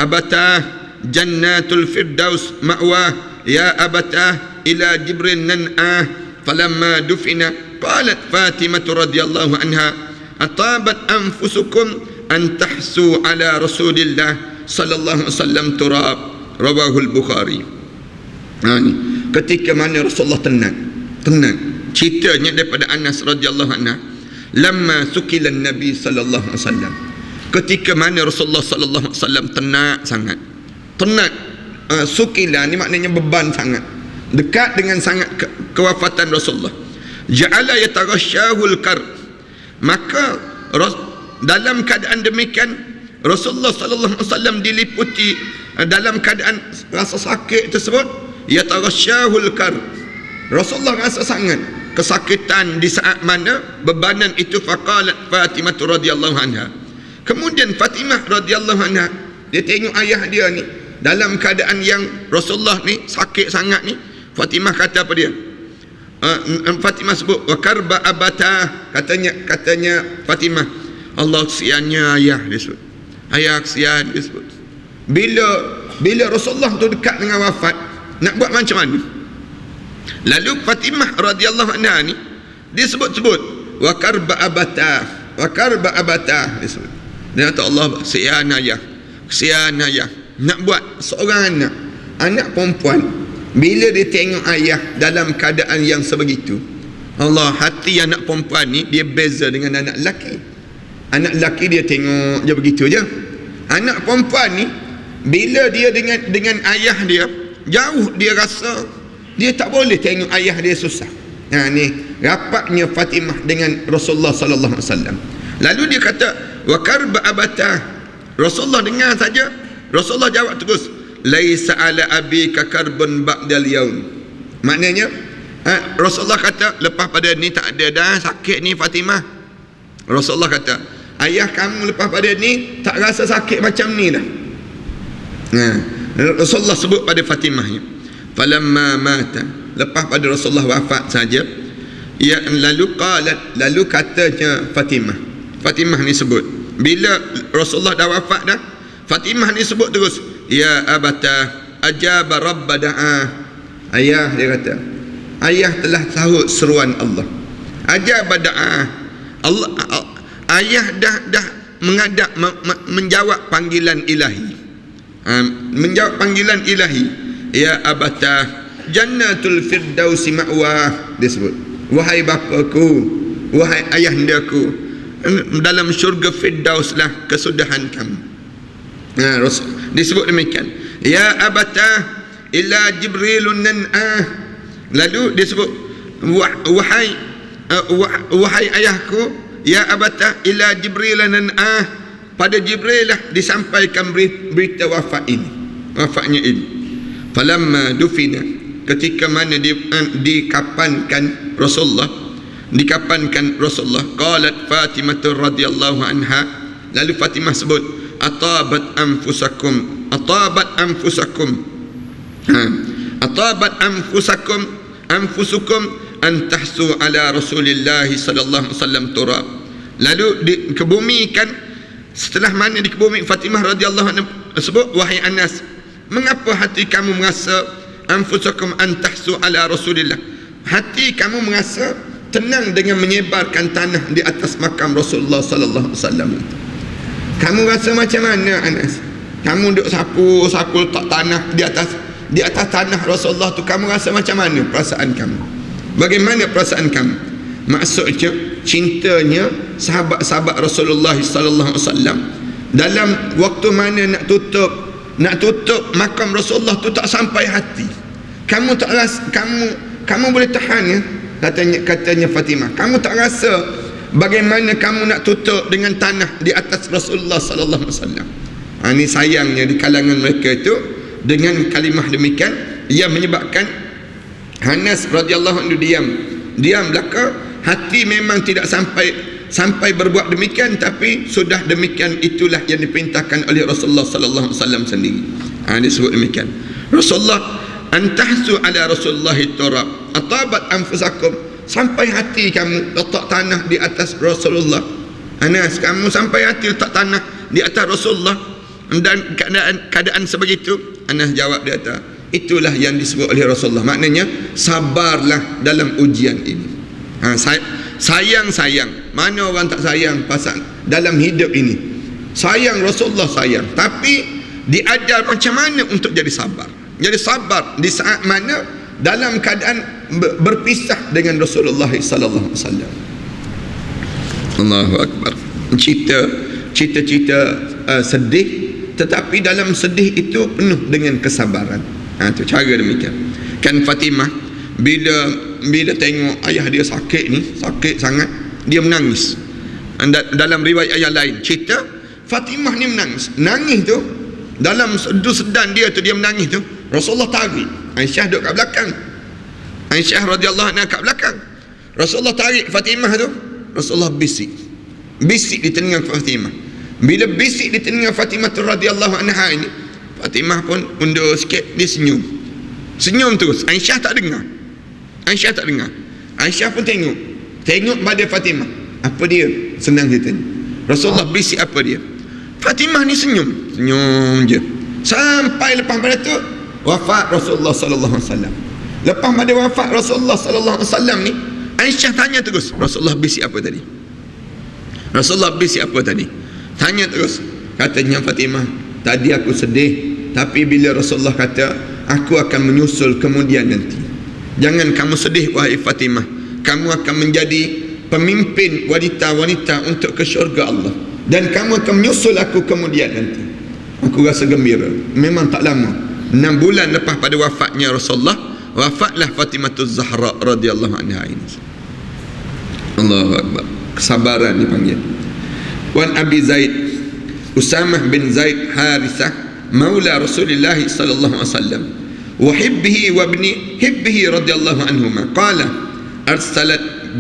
Speaker 1: abtah jannatul firdaus ma'wah ya abtah ila jibril nan'ah falamma dufina qalat Fatimah radhiyallahu anha atabat anfusukum an tahsu ala rasulillah sallallahu alaihi wasallam turab, rawahu al-Bukhari. Ni ketika mana Rasulullah tenang ceritanya daripada Anas radhiyallahu anha, lamma sukila nabi sallallahu alaihi wasallam, ketika mana Rasulullah sallallahu alaihi wasallam tenang sangat. Sukila ni maknanya beban sangat, dekat dengan sangat kewafatan Rasulullah. Ja'ala yataghashahul karb, maka dalam keadaan demikian Rasulullah sallallahu alaihi wasallam diliputi dalam keadaan rasa sakit tersebut. Yataghashahul karb, Rasulullah rasa sangat kesakitan di saat mana bebanan itu. Faqalat Fatimah radhiyallahu anha, kemudian Fatimah radhiyallahu anha, dia tengok ayah dia ni dalam keadaan yang Rasulullah ni sakit sangat ni. Fatimah kata apa dia? Fatimah sebut wa karba abata, katanya Fatimah, Allah kesiannya ayah, dia sebut. Ayah kesian, dia sebut. Bila Rasulullah tu dekat dengan wafat, nak buat macam mana? Lalu Fatimah radhiyallahu anha ni dia sebut wa karba abata, dia sebut. Dia kata Allah kesian ayah. Nak buat seorang anak perempuan, bila dia tengok ayah dalam keadaan yang sebegitu, Allah, hati anak perempuan ni dia beza dengan anak lelaki. Anak lelaki dia tengok je begitu je. Anak perempuan ni bila dia dengan ayah dia jauh, dia rasa dia tak boleh tengok ayah dia susah. Ni rapatnya Fatimah dengan Rasulullah sallallahu alaihi wasallam. Lalu dia kata, wa karba abata. Rasulullah dengar saja, Rasulullah jawab terus, laisa ala abika karbun ba'dal yaum. Maknanya Rasulullah kata, lepas pada ni tak ada dah sakit ni Fatimah. Rasulullah kata, ayah kamu lepas pada ni tak rasa sakit macam ni dah. Rasulullah sebut pada Fatimah ni, falamma mata, lepas pada Rasulullah wafat saja, ya, lalu katanya Fatimah ni sebut, bila Rasulullah dah wafat dah, Fatimah ni sebut terus, ya abata ajaba rabba da'a. Ayah, dia kata, ayah telah sahut seruan Allah. Ajaba da'a, Allah, ayah dah mengadap, menjawab panggilan ilahi. Menjawab panggilan ilahi. Ya abata jannatul firdausi ma'wa. Dia sebut, wahai bapaku, wahai ayahandaku, dalam syurga firdaus lah kesudahan kamu. Disebut demikian. Ya abata ila jibrilun nan'ah. Lalu disebut, wahai ayahku, ya abata ila jibrilan nan'ah, pada Jibril lah disampaikan berita wafatnya ini. Falamma dufina, ketika mana dikapankan Rasulullah, qalat Fatimah radhiyallahu anha, lalu Fatimah sebut, atabat anfusakum an tahsu ala Rasulillah sallallahu alaihi wasallam turab. Lalu dikebumikan. Setelah mana dikebumi, Fatimah radhiyallahu anha sebut, wahai Anas, mengapa hati kamu merasa anfusakum an tahsu ala Rasulillah, hati kamu merasa tenang dengan menyebarkan tanah di atas makam Rasulullah sallallahu alaihi wasallam? Kamu rasa macam mana, Anas? Kamu duk sapu letak tanah di atas tanah Rasulullah tu, kamu rasa macam mana perasaan kamu? Bagaimana perasaan kamu? Maksudnya cintanya sahabat-sahabat Rasulullah sallallahu alaihi wasallam dalam waktu mana nak tutup makam Rasulullah tu tak sampai hati. Kamu tak rasa, kamu boleh tahan ya, katanya Fatimah. Kamu tak rasa bagaimana kamu nak tutup dengan tanah di atas Rasulullah sallallahu alaihi wasallam. Ini sayangnya di kalangan mereka itu, dengan kalimah demikian ia menyebabkan Anas radhiyallahu anhu diam belaka. Hati memang tidak sampai berbuat demikian, tapi sudah demikian itulah yang diperintahkan oleh Rasulullah sallallahu alaihi wasallam sendiri. Disebut demikian. Rasulullah antahsu ala Rasulullah turab atabat anfusakum, sampai hati kamu letak tanah di atas Rasulullah. Anas, kamu sampai hati letak tanah di atas Rasulullah dan keadaan sebegitu? Anas jawab, dia kata, itulah yang disebut oleh Rasulullah, maknanya sabarlah dalam ujian ini. Sayang, mana orang tak sayang pasal dalam hidup ini? Sayang Rasulullah, sayang, tapi diajar macam mana untuk jadi sabar. Jadi sabar di saat mana dalam keadaan berpisah dengan Rasulullah sallallahu alaihi wasallam. Allahu akbar. Cerita sedih, tetapi dalam sedih itu penuh dengan kesabaran. Itu cara demikian. Kan Fatimah bila tengok ayah dia sakit sangat, dia menangis. Dalam riwayat ayah lain cerita, Fatimah ni nangis tu dalam sedan dia tu, dia menangis tu, Rasulullah tarik, Aisyah duduk kat belakang, Aisyah radhiyallahu anha kat belakang, Rasulullah tarik Fatimah tu, Rasulullah bisik di telinga Fatimah. Bila bisik di telinga Fatimah tu radhiyallahu anha ini, Fatimah pun undur sikit, dia senyum terus. Aisyah tak dengar. Aisyah pun tengok pada Fatimah. Apa dia? Senang dia tanya. Rasulullah bisik apa dia? Fatimah ni senyum je. Sampai lepas pada tu wafat Rasulullah sallallahu alaihi wasallam. Lepas pada wafat Rasulullah sallallahu alaihi wasallam ni, Aisyah tanya terus, Rasulullah bisik apa tadi? Tanya terus. Katanya Fatimah, tadi aku sedih, tapi bila Rasulullah kata aku akan menyusul kemudian nanti. Jangan kamu sedih wahai Fatimah, kamu akan menjadi pemimpin wanita-wanita untuk ke syurga Allah, dan kamu akan menyusul aku kemudian nanti. Aku rasa gembira. Memang tak lama, 6 bulan lepas pada wafatnya Rasulullah, wafatlah Fatimah Zahra radhiyallahu anha ini. Allahu akbar. Kesabaran dipanggil. Wan Abi Zaid Usamah bin Zaid Harithah maula Rasulullah sallallahu alaihi wasallam wa hibbihi wa ibni hibbihi radhiyallahu anhuma qala arsalat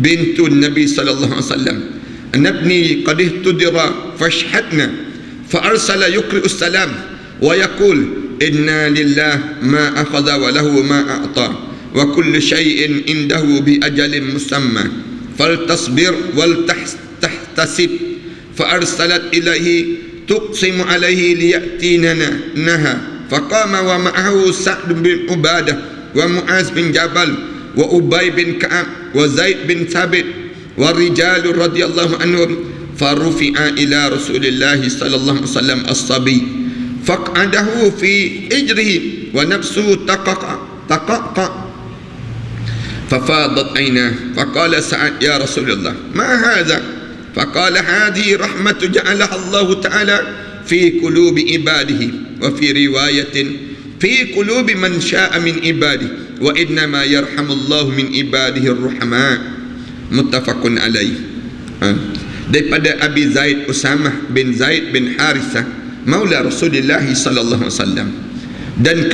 Speaker 1: bintu Nabi sallallahu alaihi wasallam anabni qad ihtudira fashhadna fa arsala yuqri'u salam wa yaqul inna lillahi ma akhadha wa lahu ma a'ta wa kullu shay'in indahu bi ajalin musamma faltasbir wal tahtasib fa arsalat ilaihi tuqsimu alaihi liya'tinana naha faqama wa ma'ahu Sa'd bin Ubadah wa Mu'az bin Jabal wa Ubay bin Ka'ab wa Zaid bin Thabit wa rijal radhiyallahu anhum farufi'a ila Rasulillah sallallahu alaihi wasallam as-sabi faq'adahu fi hijrihi wa nafsuhu taqaqa fafadat aynah faqala Sa'ad ya Rasulullah ma hadha فقال هذه رحمة جعلها الله تعالى في قلوب عباده وفي رواية في قلوب من شاء من عباده وإنما يرحم الله من عباده الرحماء متفق عليه. Daripada Abi Zaid Usamah bin Zaid bin Harithah maula Rasulullah sallallahu alaihi wasallam dan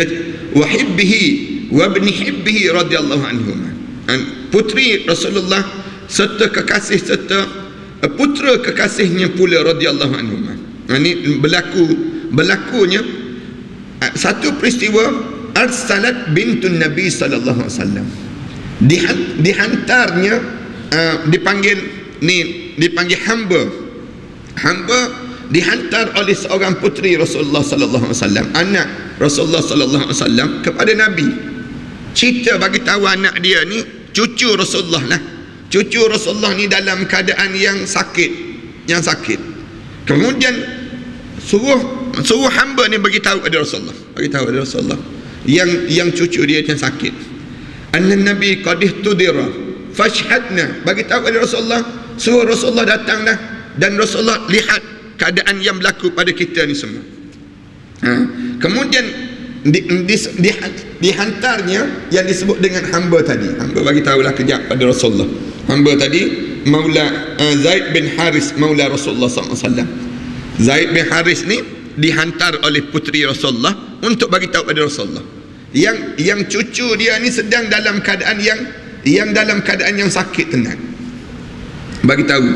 Speaker 1: wa hibbihi wa ibni hibbihi radhiyallahu anhuma, putri Rasulullah serta kekasih serta putera kekasihnya pula radhiyallahu anhu. Ini berlakunya satu peristiwa. Arsalat bintun Nabi sallallahu alaihi wasallam, dihantarnya dipanggil hamba dihantar oleh seorang puteri Rasulullah sallallahu alaihi wasallam, anak Rasulullah sallallahu alaihi wasallam kepada Nabi. Cerita bagi tahu anak dia ni cucu Rasulullah lah. Cucu Rasulullah ni dalam keadaan yang sakit. Kemudian suruh hamba ni bagi tahu pada Rasulullah, yang cucu dia yang sakit. Anna Nabi qad ihtudira fashhadna, bagi tahu pada Rasulullah, suruh Rasulullah datanglah dan Rasulullah lihat keadaan yang berlaku pada kita ni semua. Kemudian dihantarnya yang disebut dengan hamba tadi. Hamba bagi tahulah kejap pada Rasulullah. Hamba tadi maula Zaid bin Haris maula Rasulullah SAW. Zaid bin Haris ni dihantar oleh puteri Rasulullah untuk bagi tahu pada Rasulullah yang cucu dia ni sedang dalam keadaan yang dalam keadaan yang sakit tenat. Bagi tahu.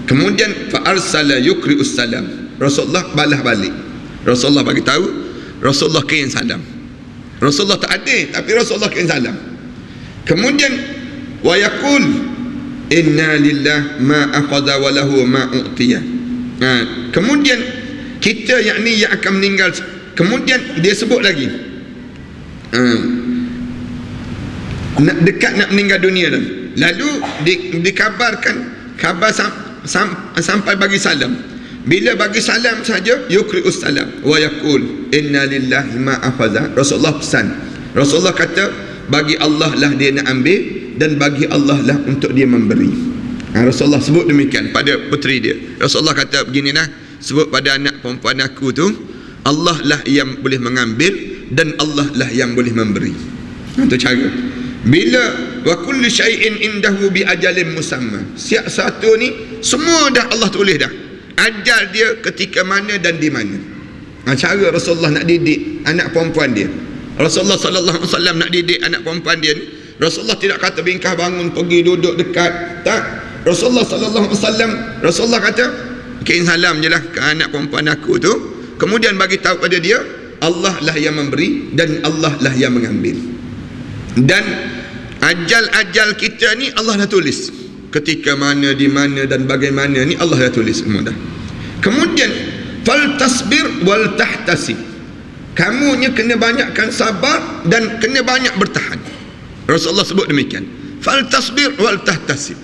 Speaker 1: Kemudian fa arsala yuqri'us salam. Rasulullah balas balik. Rasulullah bagi tahu, Rasulullah kirim salam. Rasulullah tak ada tapi Rasulullah kirim salam. Kemudian wa yaqul inna lillahi ma akhadha wa lahu ma u'tiya. Kemudian kita yang akan meninggal, kemudian dia sebut lagi nak meninggal dunia dah. Lalu dikabarkan kabar sampai bagi salam. Bila bagi salam saja yuqri'us salam wa yaqul inna lillahi ma akhadha. Rasulullah pesan, Rasulullah kata bagi Allah lah dia nak ambil dan bagi Allah lah untuk dia memberi. Rasulullah sebut demikian pada puteri dia. Rasulullah kata beginilah, sebut pada anak perempuan aku tu, Allah lah yang boleh mengambil dan Allah lah yang boleh memberi. Itu cara. Bila wa kullu syai'in indahu bi ajalin musamma, setiap satu ni semua dah Allah tulis dah ajal dia ketika mana dan di mana. Cara Rasulullah nak didik anak perempuan dia. Rasulullah sallallahu alaihi wasallam nak didik anak perempuan dia ni, Rasulullah tidak kata bingkah bangun pergi duduk dekat, tak. Rasulullah sallallahu alaihi wasallam, Rasulullah kata kirim salam je lah ke anak perempuan aku tu, kemudian bagi tahu pada dia Allah lah yang memberi dan Allah lah yang mengambil. Dan ajal-ajal kita ni Allah dah tulis ketika mana, di mana dan bagaimana ni Allah dah tulis semua dah. Kemudian fal tasbir wal tahtasib, kamunya kena banyakkan sabar dan kena banyak bertahan. Rasulullah sebut demikian, fal tasbir wal tahtasib,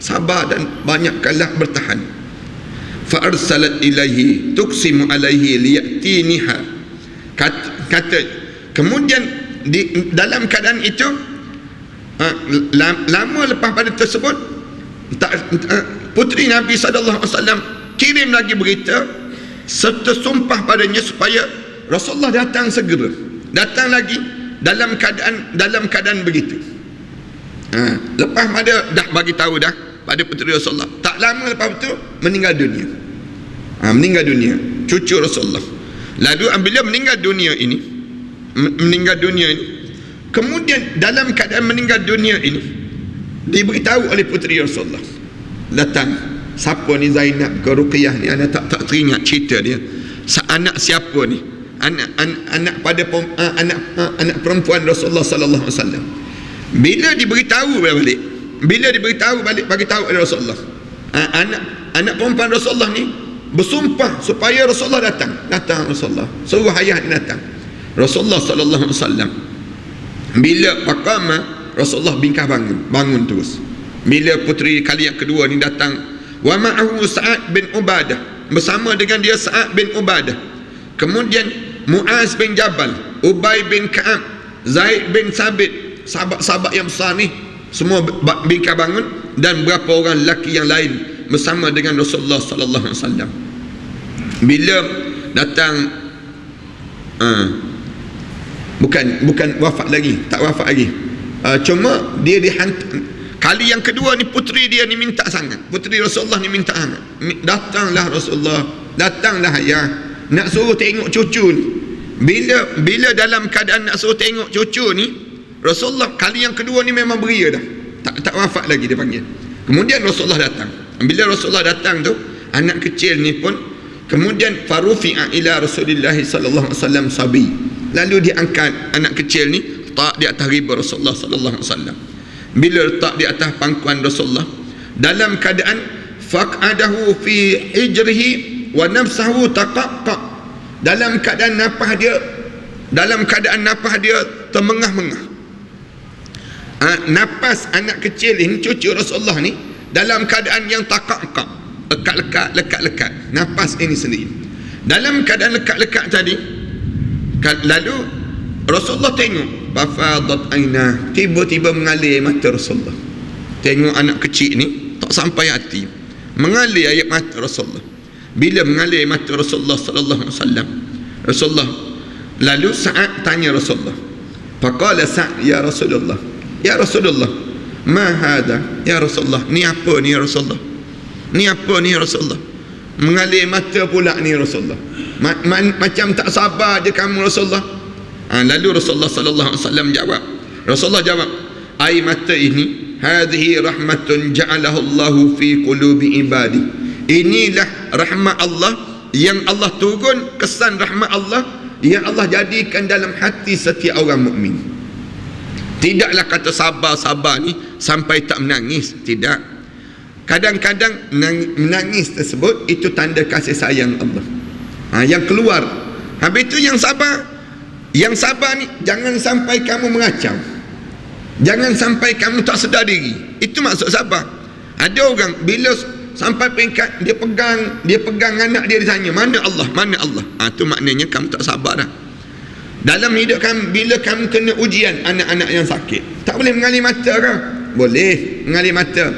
Speaker 1: sabar dan banyakkanlah bertahan. Fa arsalat ilaihi tuqsimu alaihi liyatiniha, kata kemudian dalam keadaan itu lama lepas pada tersebut Puteri Nabi SAW kirim lagi berita serta sumpah padanya supaya Rasulullah datang segera, datang lagi dalam keadaan begitu. Lepas pada dah bagi tahu dah pada puteri Rasulullah, tak lama lepas itu meninggal dunia. Meninggal dunia cucu Rasulullah. Lalu bila meninggal dunia ini, kemudian dalam keadaan meninggal dunia ini diberitahu oleh puteri Rasulullah, datang siapa ni, Zainab ke Ruqayyah ni, anak tak teringat cerita dia. Anak siapa ni? Anak perempuan Rasulullah sallallahu alaihi wasallam. Bila diberitahu balik bagi tahu oleh Rasulullah, anak perempuan Rasulullah ni bersumpah supaya Rasulullah datang Rasulullah suruh ayah dia datang. Rasulullah sallallahu alaihi wasallam bila paqama, Rasulullah bingkah bangun terus. Bila puteri kali yang kedua ni datang, wa ma'ahu Sa'ad bin Ubadah, bersama dengan dia Sa'ad bin Ubadah, kemudian Muaz bin Jabal, Ubay bin Ka'ab, Zaid bin Sabit, sahabat-sahabat yang besar ni semua bingkah bangun, dan berapa orang lelaki yang lain bersama dengan Rasulullah sallallahu alaihi wasallam. Bila datang bukan wafat lagi, tak wafat lagi, cuma dia dihantar. Kali yang kedua ni puteri dia ni minta sangat, puteri Rasulullah ni minta sangat, datanglah Rasulullah, datanglah ayah, nak suruh tengok cucu ni. Bila dalam keadaan nak suruh tengok cucu ni, Rasulullah kali yang kedua ni memang beria dah, tak wafat lagi dia panggil. Kemudian Rasulullah datang. Bila Rasulullah datang tu, anak kecil ni pun kemudian farufi'a ila Rasulillah sallallahu alaihi wasallam sabi, lalu diangkat anak kecil ni, letak di atas riba Rasulullah sallallahu alaihi wasallam. Bila letak di atas pangkuan Rasulullah, dalam keadaan faqadahu fi hijrihi wa nafsuhu taqaqqa, dalam keadaan nafas dia termengah-mengah. Nafas anak kecil ini, cucu Rasulullah ni, dalam keadaan yang taqaqqa, lekat-lekat nafas ini sendiri. Dalam keadaan lekat-lekat tadi, lalu Rasulullah tengok, fafadat aina, tiba-tiba mengalir mata Rasulullah. Tengok anak kecil ni tak sampai hati, mengalir air mata Rasulullah. Bila mengalir mata Rasulullah sallallahu alaihi wasallam, Rasulullah lalu Sa'ad tanya Rasulullah, faqala Sa'ad, ya Rasulullah, ma hada ya Rasulullah, ni apa ni ya Rasulullah, ni apa ni ya Rasulullah, mengalir mata pula ni Rasulullah, macam tak sabar je kamu Rasulullah. Lalu Rasulullah sallallahu alaihi wasallam jawab, air mata ini, hadhihi rahmatun ja'alahu Allahu fi qulubi ibadi, inilah rahmat Allah yang Allah turun, kesan rahmat Allah yang Allah jadikan dalam hati setiap orang mukmin. Tidaklah kata sabar ni sampai tak menangis, tidak. Kadang-kadang menangis tersebut itu tanda kasih sayang Allah yang keluar. Habis itu yang sabar ni jangan sampai kamu mengacau, jangan sampai kamu tak sedar diri. Itu maksud sabar. Ada orang bila sampai peringkat dia pegang anak dia, ditanya mana Allah. Itu maknanya kamu tak sabar dah. Dalam hidup kamu, bila kamu kena ujian, anak-anak yang sakit, tak boleh mengalir mata kan? Boleh mengalir mata,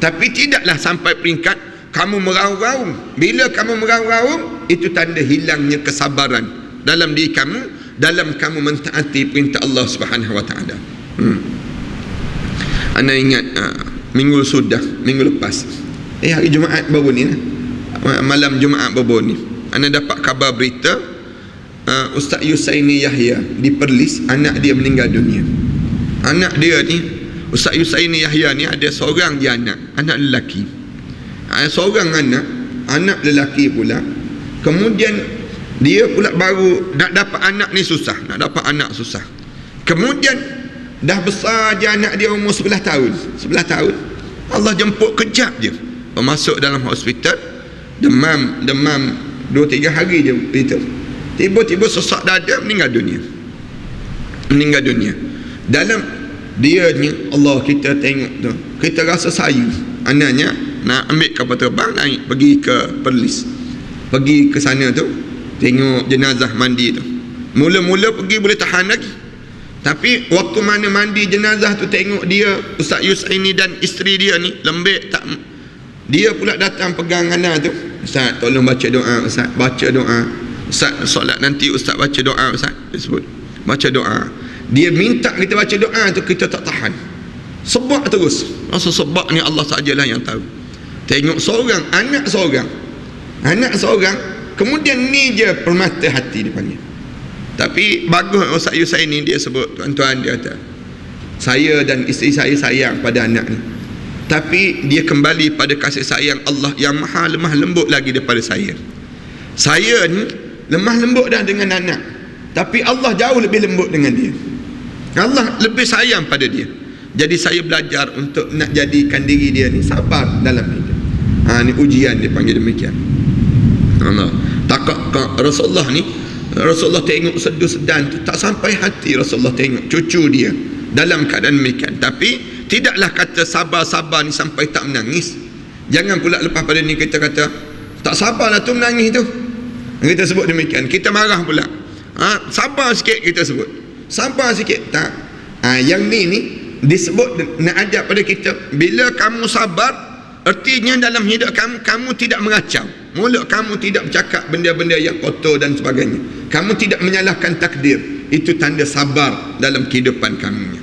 Speaker 1: tapi tidaklah sampai peringkat kamu meraung-raung. Bila kamu meraung-raung, itu tanda hilangnya kesabaran dalam diri kamu, dalam kamu mentaati perintah Allah Subhanahu wa taala. Ana ingat minggu lepas, hari Jumaat baru ni, malam Jumaat baru ni, ana dapat khabar berita Ustaz Yusaini Yahya di Perlis, anak dia meninggal dunia. Anak dia ni, Ustaz Yusaini Yahya ni, ada seorang je anak lelaki. Seorang anak lelaki pula. Kemudian dia pula baru nak dapat anak ni susah. Kemudian dah besar je anak dia, umur 11 tahun. Allah jemput kejap je, masuk dalam hospital, demam 2-3 hari je berita. Tiba-tiba sesak dada, meninggal dunia. Dalam dia ni, Allah, kita tengok tu, kita rasa sayu. Anaknya nak ambil kapal terbang, naik pergi ke Perlis, pergi ke sana tu, tengok jenazah mandi tu. Mula-mula pergi boleh tahan lagi, Tapi waktu mana mandi jenazah tu tengok dia Ustaz Yusaini dan isteri dia ni lembek tak, dia pula datang pegang Ana tu, Ustaz tolong baca doa, Ustaz baca doa, Ustaz solat nanti Ustaz baca doa, Ustaz dia sebut baca doa. Dia minta kita baca doa tu, kita tak tahan, sebab terus. Rasa sebab ni Allah sajalah yang tahu. Tengok seorang anak seorang kemudian ni je permata hati dipanggil. Tapi bagus Ustaz Yusaini dia sebut, tuan-tuan, dia kata saya dan isteri saya sayang pada anak ni, tapi dia kembali pada kasih sayang Allah yang maha lemah lembut lagi daripada saya. Saya ni lemah lembut dah dengan anak, tapi Allah jauh lebih lembut dengan dia. Allah lebih sayang pada dia. Jadi saya belajar untuk nak jadikan diri dia ni sabar dalam hidup. Ni ujian dia panggil demikian. Allah takak Rasulullah ni, Rasulullah tengok sedu sedan tu tak sampai hati. Rasulullah tengok cucu dia dalam keadaan demikian, tapi tidaklah kata sabar-sabar ni sampai tak menangis. Jangan pula lepas pada ni kita kata tak sabarlah tu menangis tu, kita sebut demikian, kita marah pula. Sabar sikit kita sebut, sabar sikit tak. Yang ni disebut nak ajak pada kita, bila kamu sabar, artinya dalam hidup kamu tidak mengacau, mulut kamu tidak bercakap benda-benda yang kotor dan sebagainya, kamu tidak menyalahkan takdir. Itu tanda sabar dalam kehidupan kamu.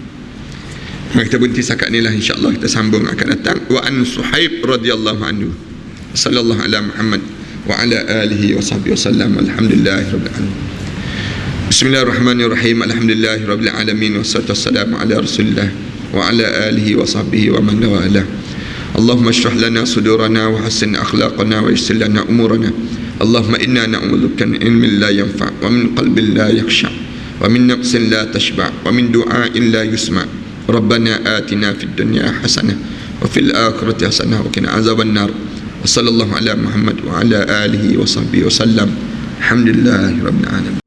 Speaker 1: Kita berhenti setakat ni lah, insyaAllah kita sambung akan datang. Wa an Suhaib radhiyallahu anhu, sallallahu ala Muhammad wa ala alihi wa sahbihi wasallam. Alhamdulillahi rabbil alamin. Bismillahirrahmanirrahim. Alhamdulillahi rabbil alamin, wassalatu wassalamu ala rasulillah wa ala alihi wa sahbihi wa man wala. Allahumma shrah lana sudurana wa hassin akhlaqana wa yassir lana umurana. Allahumma inna na'udzubika min ilmin la yanfa' wa min qalbin la yakhsha' wa min nafsin la tashba' wa min du'a'in la yusma'. Rabbana atina fid dunya hasanah wa fil akhirati hasanah wa qina azaban nar. Wa sallallahu ala Muhammad wa ala alihi wa sahbihi wa sallam. Alhamdulillahi rabbil alamin.